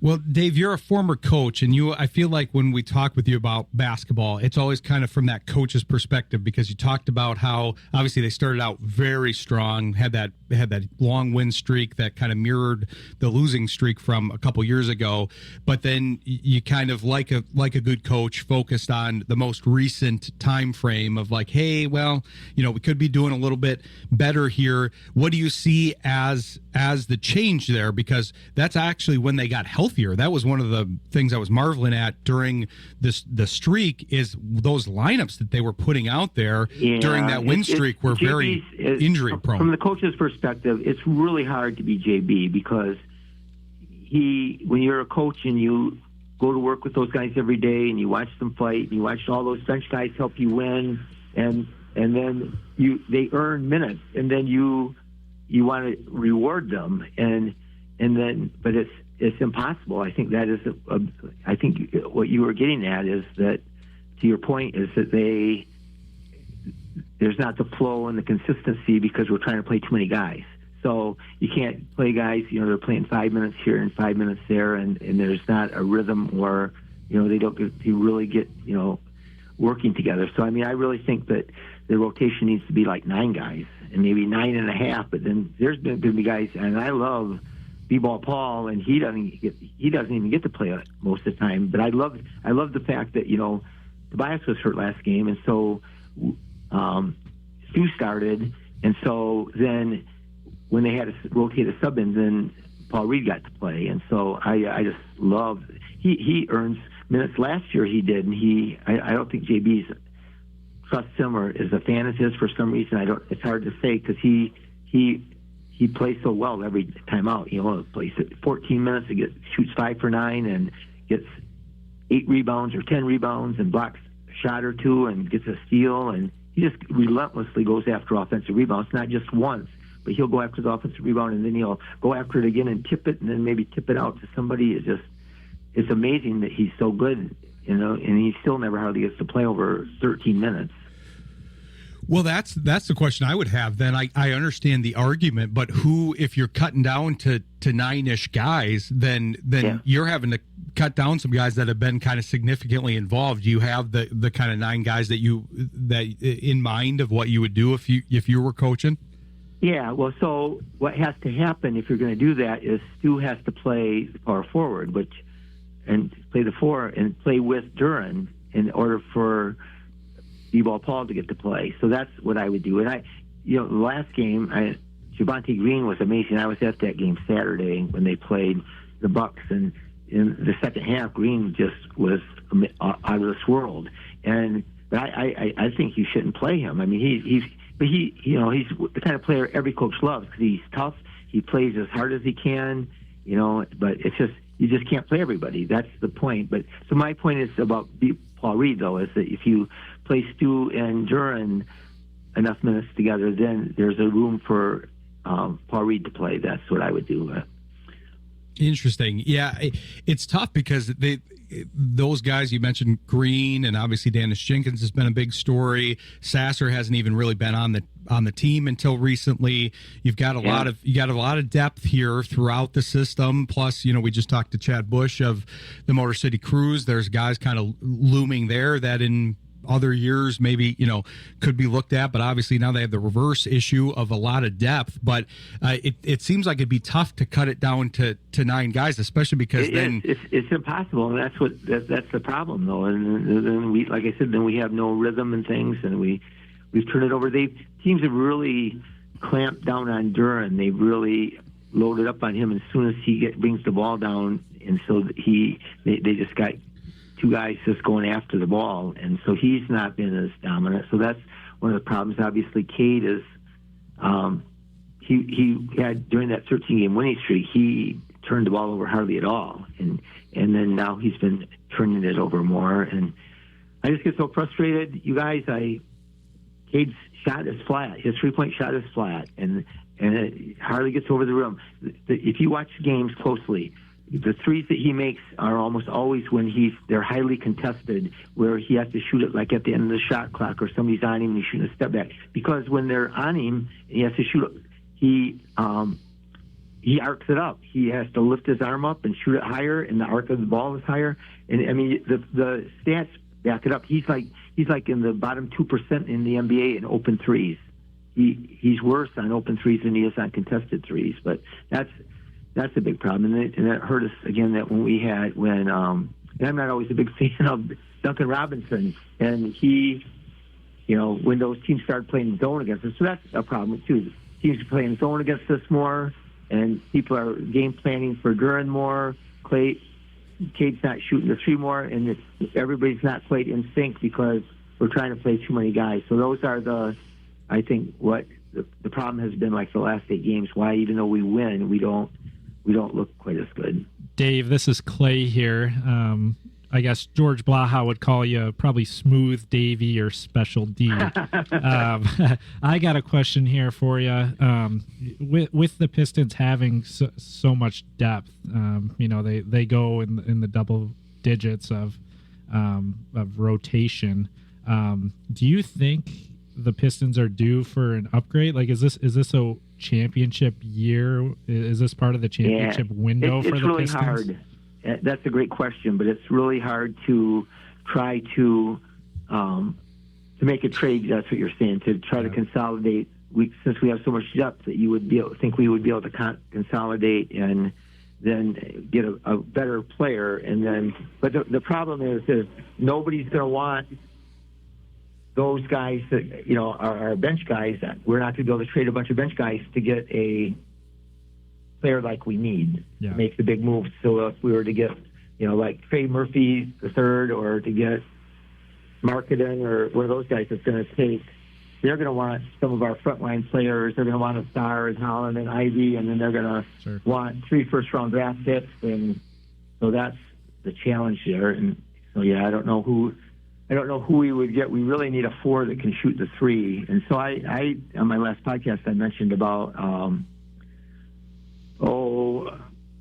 Well, Dave, you're a former coach, and I feel like when we talk with you about basketball, it's always kind of from that coach's perspective, because you talked about how obviously they started out very strong, had that long win streak that kind of mirrored the losing streak from a couple years ago, but then you kind of like a good coach focused on the most recent time frame of like, hey, well, we could be doing a little bit better here. What do you see as the change there? Because that's actually when they got healthier. That was one of the things I was marveling at during the streak, is those lineups that they were putting out there during that win streak were very injury prone. From the coach's perspective, it's really hard to be JB, because when you're a coach and you go to work with those guys every day and you watch them fight and you watch all those bench guys help you win, and then they earn minutes, and then you want to reward them, but it's impossible. I think that is I think what you were getting at is that, to your point, is that there's not the flow and the consistency because we're trying to play too many guys. So you can't play guys, they're playing 5 minutes here and 5 minutes there, and there's not a rhythm, or they don't really get working together. So I really think that the rotation needs to be like 9 guys, and maybe 9.5. But then there's going to be guys, and I love B-ball Paul, and he doesn't even get to play most of the time. But I love the fact that Tobias was hurt last game, and so Stu started, and so then when they had to rotate a sub in, then Paul Reed got to play, and so I just love he earns minutes. Last year he did, and I don't think JB's trusts him or is a fan of his for some reason. It's hard to say, because he plays so well every time out. Plays 14 minutes, shoots 5 for 9, and gets 8 rebounds or 10 rebounds, and blocks a shot or 2, and gets a steal, and he just relentlessly goes after offensive rebounds, not just once, but he'll go after the offensive rebound, and then he'll go after it again and tip it, and then maybe tip it out to somebody. It's amazing that he's so good, and he still never hardly gets to play over 13 minutes. Well, that's the question I would have. Then I understand the argument, but if you're cutting down to 9-ish guys, then you're having to cut down some guys that have been kind of significantly involved. Do you have the kind of 9 guys that in mind of what you would do if you were coaching? Yeah, well, so what has to happen if you're going to do that is Stu has to play the power forward, and play the 4 and play with Duren in order for B-ball Paul to get to play. So that's what I would do. And the last game, Javonte Green was amazing. I was at that game Saturday when they played the Bucks, and in the second half, Green just was out of this world. But I think you shouldn't play him. He's the kind of player every coach loves, because he's tough. He plays as hard as he can, but it's just, you just can't play everybody. That's the point. But so my point is about Paul Reed, though, is that if you play Stu and Duren enough minutes together, then there's a room for Paul Reed to play. That's what I would do. Interesting. Yeah, it's tough because those guys you mentioned, Green, and obviously Dennis Jenkins has been a big story. Sasser hasn't even really been on the team until recently. You've got a lot of depth here throughout the system. Plus, we just talked to Chad Bush of the Motor City Cruise. There's guys kind of looming there that in other years maybe could be looked at, but obviously now they have the reverse issue of a lot of depth. But it seems like it'd be tough to cut it down to 9 guys, especially because it's impossible, and that's the problem, though. And then we, like I said, then we have no rhythm and things, and we've turned it over. Teams have really clamped down on Duren. They've really loaded up on him as soon as he brings the ball down, and so they just got 2 guys just going after the ball, and so he's not been as dominant. So that's one of the problems. Obviously, Cade is he had, during that 13-game winning streak, he turned the ball over hardly at all, and then now he's been turning it over more, and I just get so frustrated. You guys, Cade's shot is flat. His 3-point shot is flat, and it hardly gets over the rim. If you watch games closely, the threes that he makes are almost always when they're highly contested, where he has to shoot it like at the end of the shot clock, or somebody's on him and he's shooting a step back. Because when they're on him, he has to shoot it. he arcs it up. He has to lift his arm up and shoot it higher, and the arc of the ball is higher. And I mean, the stats back it up. He's like in the bottom 2% in the NBA in open threes. He's worse on open threes than he is on contested threes. But that's a big problem, and that hurt us again. That when and I'm not always a big fan of Duncan Robinson, and he, when those teams started playing zone against us, so that's a problem too. Teams are playing zone against us more, and people are game planning for Duren more. Cade's not shooting the three more, and everybody's not quite in sync because we're trying to play too many guys. So those are I think what the problem has been like the last 8 games. Why, even though we win, we don't look quite as good. Dave, this is Clay here. I guess George Blaha would call you probably Smooth Davy or Special D. I got a question here for you. With the Pistons having so much depth, they go in the double digits of rotation. Do you think the Pistons are due for an upgrade? Like, is this a championship year? Is this part of the championship window for the really Pistons? It's really hard. That's a great question, but it's really hard to try to make a trade. That's what you're saying, to try to consolidate. Since we have so much depth, that you would think we would be able to consolidate and then get a better player. But the problem is nobody's going to want those guys that are our bench guys. We're not going to be able to trade a bunch of bench guys to get a player like we need to make the big moves. So if we were to get, like Trey Murphy the third, or to get Marketing or one of those guys that's going to take, they're going to want some of our frontline players. They're going to want a star in Holland and Ivy, and then they're going to want 3 first-round draft picks. And so that's the challenge there. And so, I don't know who we would get. We really need a 4 that can shoot the 3. And so I on my last podcast, I mentioned about,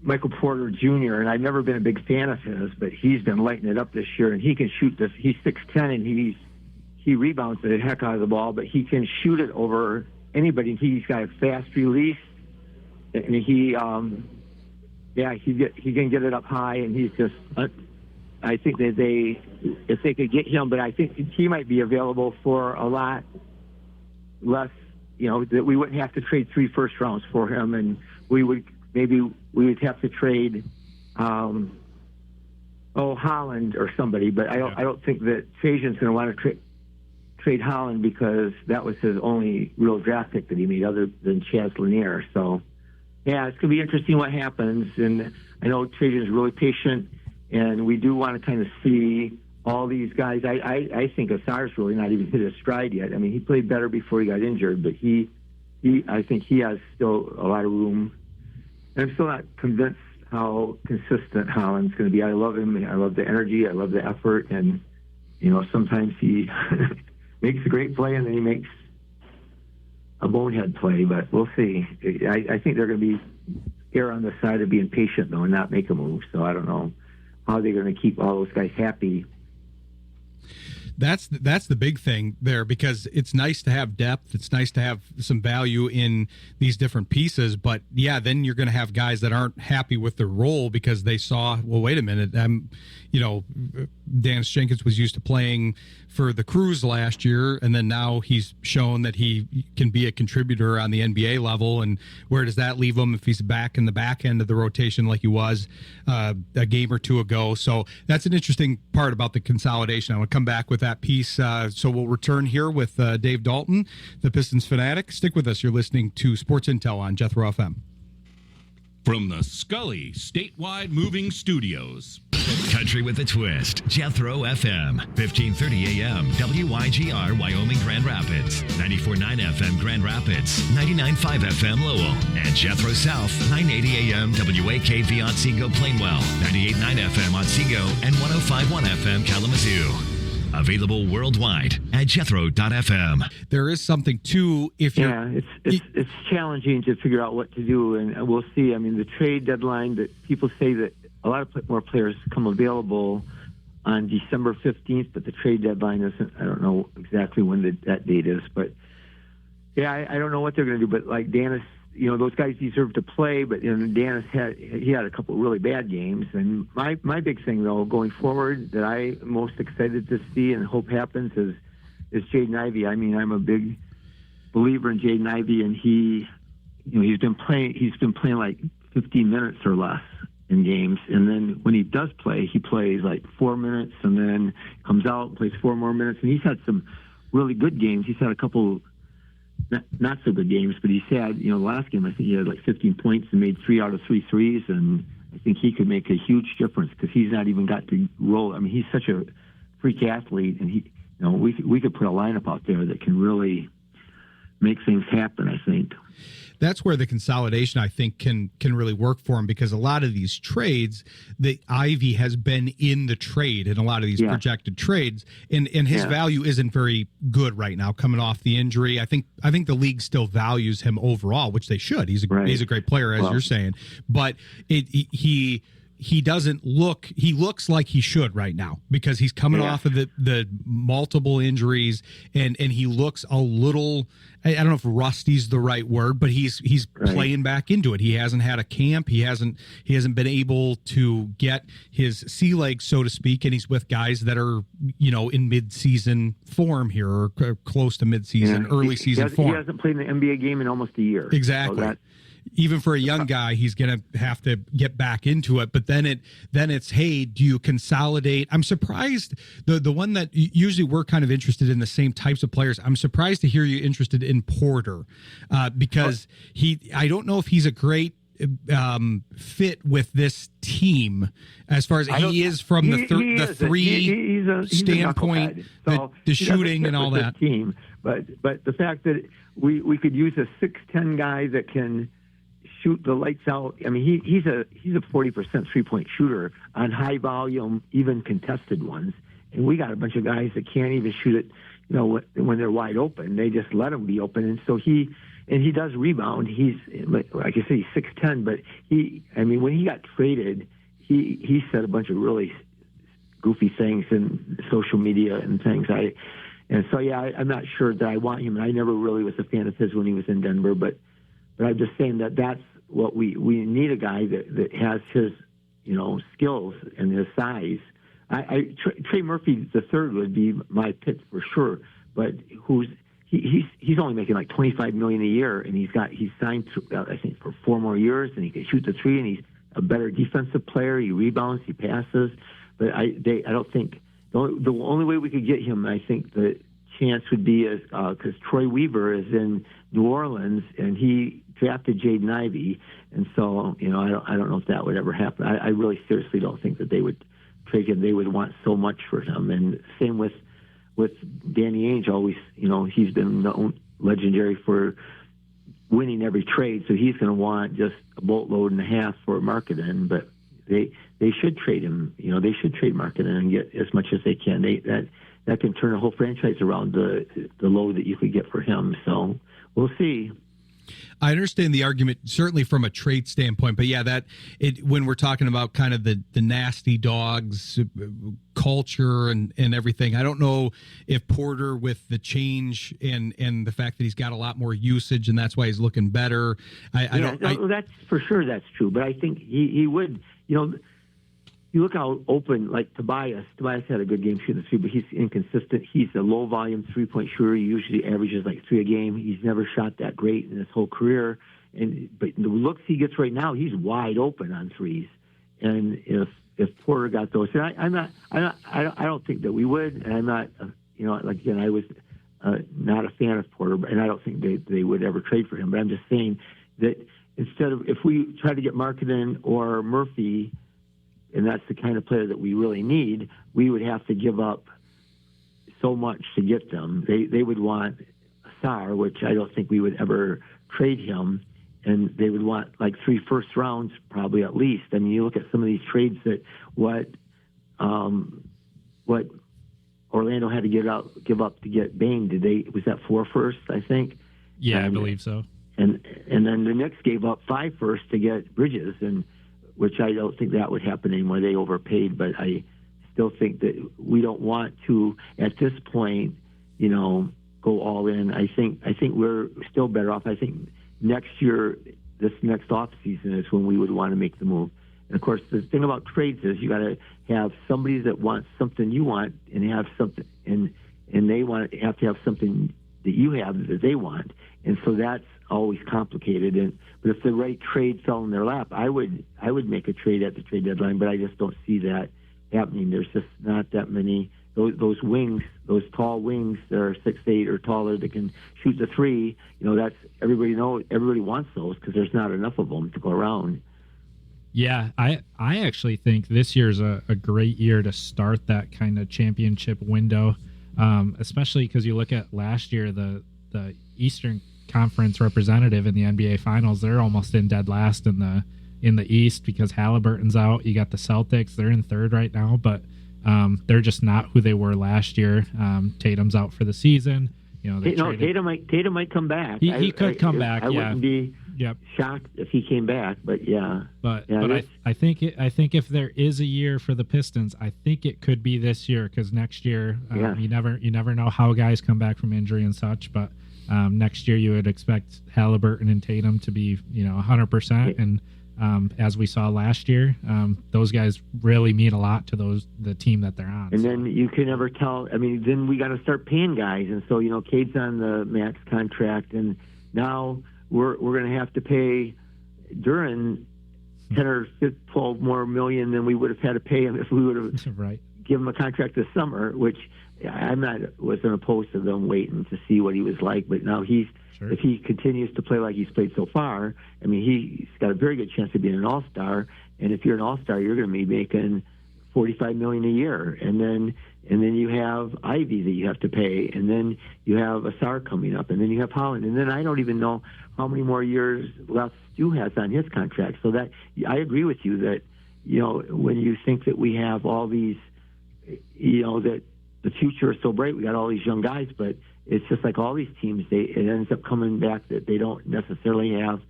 Michael Porter Jr., and I've never been a big fan of his, but he's been lighting it up this year, and he can shoot this. He's 6'10", and he rebounds the heck out of the ball, but he can shoot it over anybody. He's got a fast release, and he can get it up high, and he's just. I think that if they could get him, but I think he might be available for a lot less. That we wouldn't have to trade 3 first rounds for him, and we would have to trade Holland or somebody, but I don't think that Trajan's going to want to trade Holland, because that was his only real draft pick that he made other than Chaz Lanier. So it's going to be interesting what happens, and I know Trajan's really patient, and we do want to kind of see all these guys. I think Asar's really not even hit his stride yet. I mean, he played better before he got injured, but I think he has still a lot of room. I'm still not convinced how consistent Holland's going to be. I love him. I love the energy. I love the effort. And, sometimes he makes a great play and then he makes a bonehead play, but we'll see. I think they're going to be err on the side of being patient, though, and not make a move. So I don't know how they're going to keep all those guys happy. That's the big thing there, because it's nice to have depth. It's nice to have some value in these different pieces. But, then you're going to have guys that aren't happy with their role because they saw, well, wait a minute, Dennis Jenkins was used to playing for the Crews last year, and then now he's shown that he can be a contributor on the NBA level. And where does that leave him if he's back in the back end of the rotation like he was a game or two ago? So that's an interesting part about the consolidation. I want to come back with that piece. So we'll return here with Dave Dalton, the Pistons fanatic. Stick with us. You're listening to Sports Intel on Jethro FM. From the Scully Statewide Moving Studios. Country with a twist. Jethro FM. 1530 AM. WYGR Wyoming Grand Rapids. 94.9 FM Grand Rapids. 99.5 FM Lowell. And Jethro South. 980 AM WAKV Otsego Plainwell. 98.9 FM Otsego. And 105.1 FM Kalamazoo. Available worldwide at jethro.fm. There is something too, if you're... it's challenging to figure out what to do, and we'll see. I mean, the trade deadline, that people say that a lot of more players come available on December 15th, but the trade deadline isn't. I don't know exactly when that date is, but I don't know what they're going to do. But like Dennis those guys deserve to play, but Dennis had a couple of really bad games. And my big thing, though, going forward that I'm most excited to see and hope happens is Jaden Ivey. I mean, I'm a big believer in Jaden Ivey, and he's been playing like 15 minutes or less in games, and then when he does play, he plays like 4 minutes, and then comes out and plays 4 more minutes. And he's had some really good games. He's had a couple not so good games, but he's had, the last game I think he had like 15 points and made 3 out of 3 threes, and I think he could make a huge difference because he's not even got to roll. I mean, he's such a freak athlete, and we could put a lineup out there that can really make things happen, I think. That's where the consolidation, I think, can really work for him, because a lot of these trades, the Ivy has been in the trade in a lot of these projected trades, and his value isn't very good right now coming off the injury. I think the league still values him overall, which they should. He's a great player, as you're saying, but he doesn't look, he looks like he should right now because he's coming off of the multiple injuries, and he looks a little, I don't know if rusty's the right word, but he's playing back into it. He hasn't had a camp. He hasn't been able to get his sea legs, so to speak, and he's with guys that are, in mid-season form here, or close to mid-season, early season form. He hasn't played an NBA game in almost a year. Exactly. So even for a young guy, he's going to have to get back into it. But then it's, hey, do you consolidate? I'm surprised the one that usually we're kind of interested in the same types of players. I'm surprised to hear you interested in Porter because I don't know if he's a great fit with this team as far as he is from the three standpoint, the shooting and all that. Team, but the fact that we could use a 6'10" guy that can shoot the lights out. I mean, he's a 40% 3-point shooter on high volume, even contested ones. And we got a bunch of guys that can't even shoot it, when they're wide open. They just let them be open. And so he does rebound. He's, like I say, he's 6'10", but when he got traded, he said a bunch of really goofy things in social media and things. I'm not sure that I want him. And I never really was a fan of his when he was in Denver, but I'm just saying that's what we need, a guy that has his, skills and his size. Trey Murphy III would be my pick for sure, but he's only making like $25 million a year, and he's signed I think for 4 more years, and he can shoot the three, and he's a better defensive player. He rebounds, he passes, but I don't think the only way we could get him, I think the chance would be is because Troy Weaver is in New Orleans, and he drafted Jaden Ivey, and so I don't know if that would ever happen. I really seriously don't think that they would trade him. They would want so much for him, and same with Danny Ainge. Always, he's been known legendary for winning every trade, so he's going to want just a boatload and a half for marketing. But they should trade him. They should trade marketing and get as much as they can. That can turn a whole franchise around, the load that you could get for him. So we'll see. I understand the argument, certainly from a trade standpoint, but when we're talking about kind of the nasty dogs culture and everything, I don't know if Porter, with the change and the fact that he's got a lot more usage and that's why he's looking better. That's for sure, that's true. But I think he would, you look how open, like Tobias had a good game shooting the three, but he's inconsistent. He's a low-volume 3-point shooter. He usually averages like 3 a game. He's never shot that great in his whole career. But the looks he gets right now, he's wide open on threes. And if Porter got those, and I don't think that we would. And I'm not, I was not a fan of Porter, and I don't think they would ever trade for him. But I'm just saying that instead of, if we try to get Markkanen or Murphy, and that's the kind of player that we really need, we would have to give up so much to get them. They would want Sarr, which I don't think we would ever trade him, and they would want like 3 first rounds probably at least. I mean, you look at some of these trades that what Orlando had to give up to get Bane. Was that 4 firsts, I think? Yeah, I believe so. And then the Knicks gave up 5 firsts to get Bridges, which I don't think that would happen anymore. They overpaid, but I still think that we don't want to, at this point, go all in. I think we're still better off. I think next year, this next off season is when we would want to make the move. And of course, the thing about trades is you got to have somebody that wants something you want, and have something, and they have to have something that you have that they want, and so that's always complicated. But if the right trade fell in their lap, I would make a trade at the trade deadline, but I just don't see that happening. There's just not that many those wings, those tall wings that are 6'8" or taller that can shoot the three. That's everybody wants those because there's not enough of them to go around. Yeah, I actually think this year's a great year to start that kind of championship window, especially because you look at last year, the Eastern Conference representative in the NBA Finals, they're almost in dead last in the East because Halliburton's out. You got the Celtics, they're in third right now, but they're just not who they were last year. Tatum's out for the season. Tatum might come back. He could come back. I wouldn't be shocked if he came back, but yeah. But I think if there is a year for the Pistons, I think it could be this year because next year you never know how guys come back from injury and such. But next year you would expect Halliburton and Tatum to be 100%, and as we saw last year, those guys really mean a lot to the team that they're on. And then you can never tell. I mean, then we got to start paying guys, and so Cade's on the max contract, and now we're going to have to pay Duren 10 or 12 more million than we would have had to pay him if we would have right. given him a contract this summer. Which wasn't opposed to them waiting to see what he was like, but now Sure. If he continues to play like he's played so far, I mean, he's got a very good chance of being an all-star. And if you're an all-star, you're going to be making $45 million a year, and then you have Ivy that you have to pay, and then you have Asar coming up, and then you have Holland, and then I don't even know how many more years left Stu has on his contract. So that I agree with you that when you think that we have all these, that the future is so bright, we got all these young guys, but it's just like all these teams, it ends up coming back that they don't necessarily have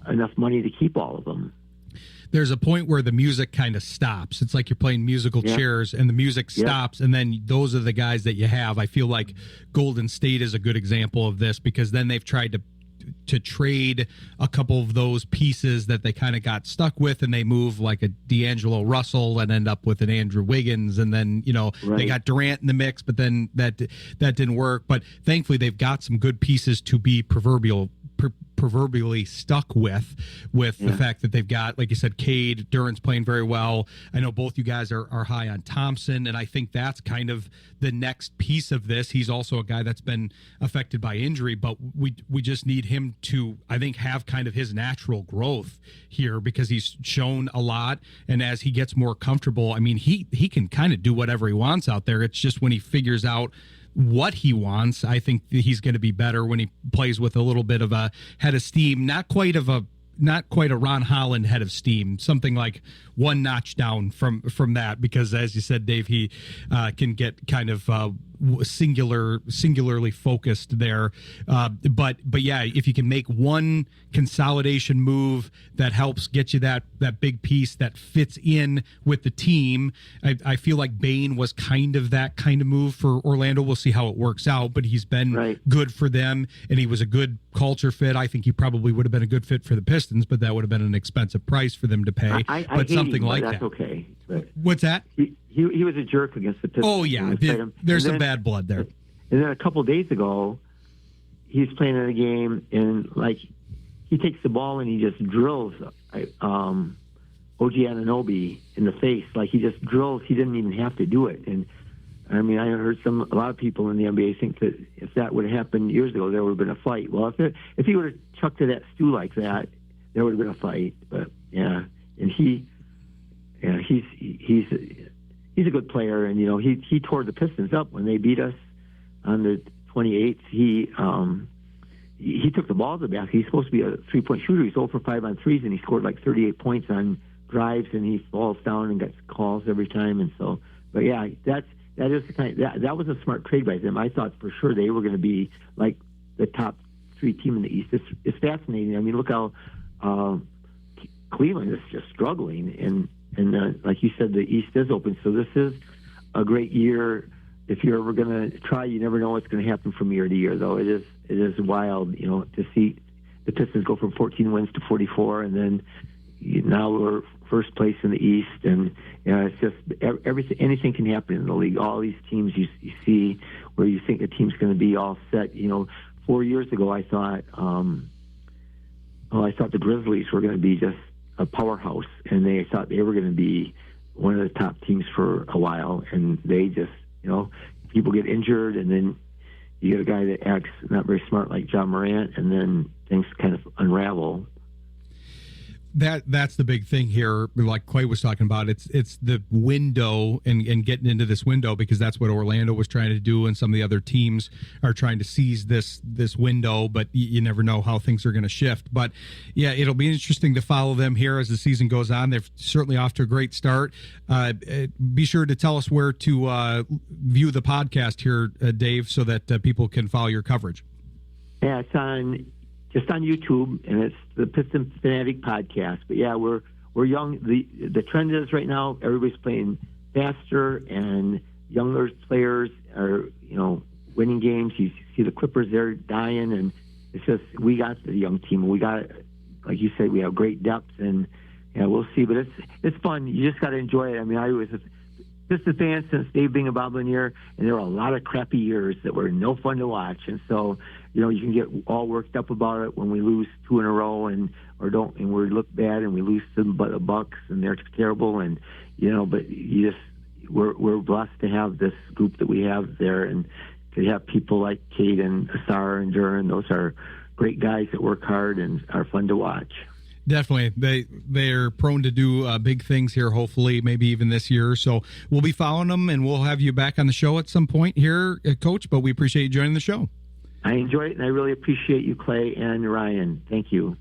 enough money to keep all of them. There's a point where the music kind of stops. It's like you're playing musical chairs and the music stops, and then those are the guys that you have. I feel like Golden State is a good example of this because then they've tried to trade a couple of those pieces that they kind of got stuck with, and they move like a D'Angelo Russell and end up with an Andrew Wiggins, and then they got Durant in the mix, but then that didn't work. But thankfully they've got some good pieces to be proverbially stuck with the fact that they've got, like you said, Cade, Duren's playing very well. I know both you guys are high on Thompson, and I think that's kind of the next piece of this. He's also a guy that's been affected by injury, but we just need him to, I think, have kind of his natural growth here because he's shown a lot, and as he gets more comfortable, I mean, he can kind of do whatever he wants out there. It's just when he figures out what he wants, I think he's going to be better when he plays with a little bit of a head of steam, not quite a Ron Holland head of steam, something like one notch down from that, because as you said, Dave, he can get kind of singularly focused there. But yeah, if you can make one consolidation move that helps get you that big piece that fits in with the team, I feel like Bane was kind of that kind of move for Orlando. We'll see how it works out, but he's been good for them, and he was a good culture fit. I think he probably would have been a good fit for the Pistons, but that would have been an expensive price for them to pay. But something like that's that. Okay. But what's that? He was a jerk against the Pistons. Oh yeah, there's some bad blood there. And then a couple of days ago, he was playing in a game, and like he takes the ball and he just drills OG Anunoby in the face. Like he just drills. He didn't even have to do it. And I mean, I heard a lot of people in the NBA think that if that would have happened years ago, there would have been a fight. Well, if he would have chucked to that Stu like that, there would have been a fight. But yeah, and he's a good player, and he tore the Pistons up when they beat us on the 28th. He took the ball to the basket. He's supposed to be a 3-point shooter. He's 0 for 5 on threes, and he scored like 38 points on drives, and he falls down and gets calls every time. And so, but yeah, that is the kind that was a smart trade by them. I thought for sure they were going to be like the top 3 team in the East. It's fascinating. I mean, look how Cleveland is just struggling, and like you said, the East is open. So this is a great year if you're ever going to try, you never know what's going to happen from year to year. Though it is wild, to see the Pistons go from 14 wins to 44, and then now we're first place in the East, and it's just everything. Anything can happen in the league. All these teams you see where you think a team's going to be all set. 4 years ago, I thought the Grizzlies were going to be just a powerhouse, and they thought they were going to be one of the top teams for a while, and they just, people get injured, and then you get a guy that acts not very smart like John Morant, and then things kind of unravel. That's the big thing here, like Clay was talking about. It's the window and getting into this window, because that's what Orlando was trying to do, and some of the other teams are trying to seize this window, but you never know how things are going to shift. But yeah, it'll be interesting to follow them here as the season goes on. They're certainly off to a great start. Be sure to tell us where to view the podcast here, Dave, so that people can follow your coverage. Yeah, it's just on YouTube, and it's the Piston Fanatic Podcast. But yeah, we're young. The trend is right now everybody's playing faster, and younger players are winning games. You see the Clippers, they're dying, and it's just we got the young team. We got, like you said, we have great depth, and we'll see. But it's fun. You just got to enjoy it. I mean, I was just a fan since Dave being a bobbling year, and there were a lot of crappy years that were no fun to watch, and so. You can get all worked up about it when we lose 2 in a row and we look bad and we lose to the Bucks and they're terrible, but we're blessed to have this group that we have there, and to have people like Kate and Asar and Duren. Those are great guys that work hard and are fun to watch. Definitely. They're prone to do big things here, hopefully, maybe even this year. So we'll be following them, and we'll have you back on the show at some point here, Coach, but we appreciate you joining the show. I enjoy it, and I really appreciate you, Clay and Ryan. Thank you.